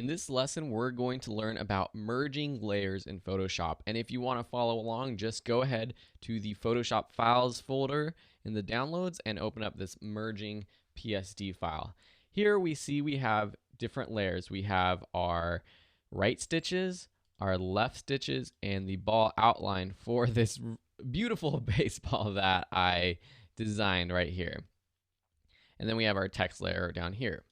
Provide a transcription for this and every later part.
In this lesson, we're going to learn about merging layers in Photoshop. And if you want to follow along, just go ahead to the Photoshop files folder in the downloads and open up this merging PSD file. Here we see we have different layers. We have our right stitches, our left stitches, and the ball outline for this beautiful baseball that I designed right here. And then we have our text layer down here.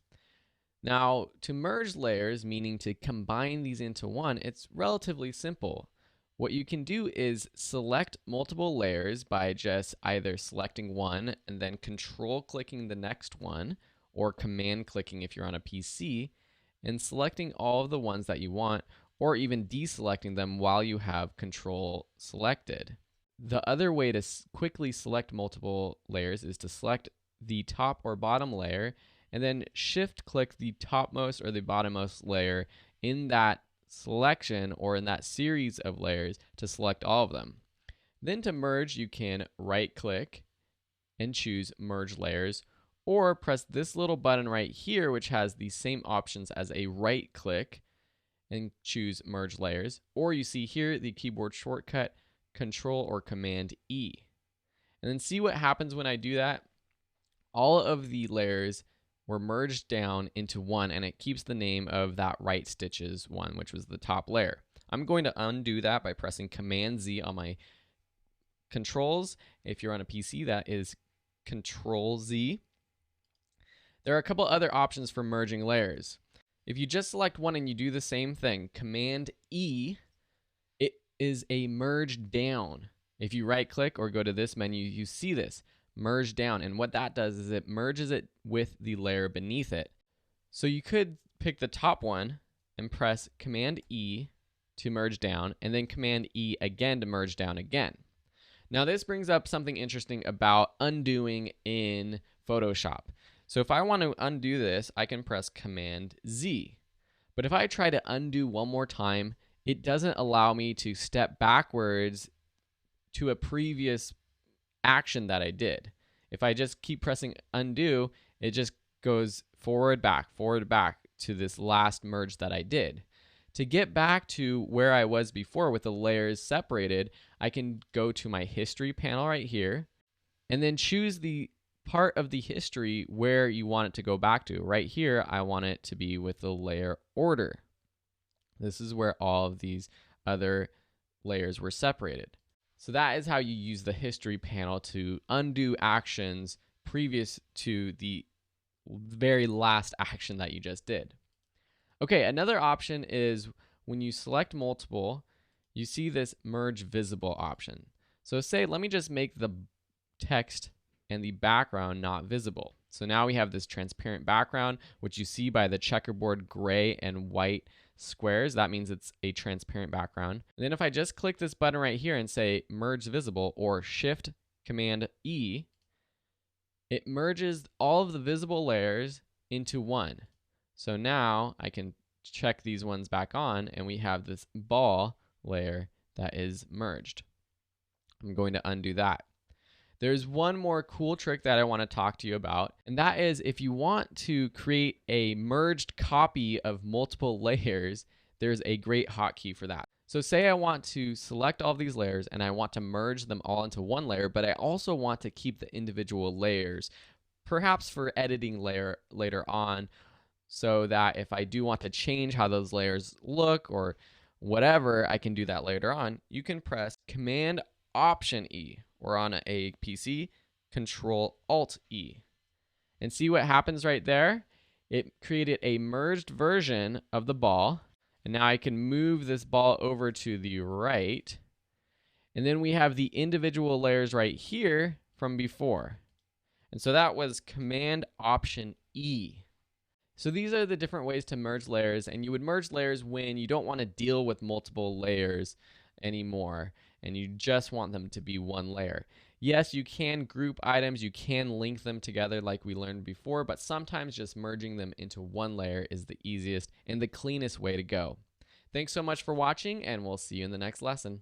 Now, to merge layers, meaning to combine these into one, it's relatively simple. What you can do is select multiple layers by just either selecting one and then control clicking the next one, or command clicking if you're on a PC, and selecting all of the ones that you want, or even deselecting them while you have control selected. The other way to quickly select multiple layers is to select the top or bottom layer and then shift click the topmost or the bottommost layer in that selection or in that series of layers to select all of them. Then to merge, you can right click and choose merge layers, or press this little button right here, which has the same options as a right click, and choose merge layers. Or you see here the keyboard shortcut Control or Command E. And then see what happens when I do that. All of the layers were merged down into one, and it keeps the name of that right stitches one, which was the top layer. I'm going to undo that by pressing Command Z on my controls. If you're on a PC, that is Control Z. There are a couple other options for merging layers. If you just select one and you do the same thing, Command E, it is a merge down. If you right click or go to this menu, you see this merge down, and what that does is it merges it with the layer beneath it. So you could pick the top one and press Command E to merge down, and then Command E again to merge down again. Now this brings up something interesting about undoing in Photoshop. So if I want to undo this, I can press Command Z. But if I try to undo one more time, it doesn't allow me to step backwards to a previous action that I did. If I just keep pressing undo, it just goes forward, back to this last merge that I did. To get back to where I was before with the layers separated, I can go to my history panel right here and then choose the part of the history where you want it to go back to. Right here, I want it to be with the layer order. This is where all of these other layers were separated. So that is how you use the history panel to undo actions previous to the very last action that you just did. Okay, another option is when you select multiple, you see this merge visible option. So say, let me just make the text and the background not visible. So now we have this transparent background, which you see by the checkerboard gray and white squares. That means it's a transparent background. And then if I just click this button right here and say merge visible, or Shift Command E, it merges all of the visible layers into one. So now I can check these ones back on, and we have this ball layer that is merged. I'm going to undo that. There's one more cool trick that I want to talk to you about, and that is if you want to create a merged copy of multiple layers, there's a great hotkey for that. So say I want to select all of these layers and I want to merge them all into one layer, but I also want to keep the individual layers, perhaps for editing later on, so that if I do want to change how those layers look or whatever, I can do that later on. You can press Command Option E, or on a PC, Control Alt E. And see what happens right there? It created a merged version of the ball. And now I can move this ball over to the right. And then we have the individual layers right here from before. And so that was Command Option E. So these are the different ways to merge layers, and you would merge layers when you don't want to deal with multiple layers anymore and you just want them to be one layer. Yes, you can group items, you can link them together like we learned before, but sometimes just merging them into one layer is the easiest and the cleanest way to go. Thanks so much for watching, and we'll see you in the next lesson.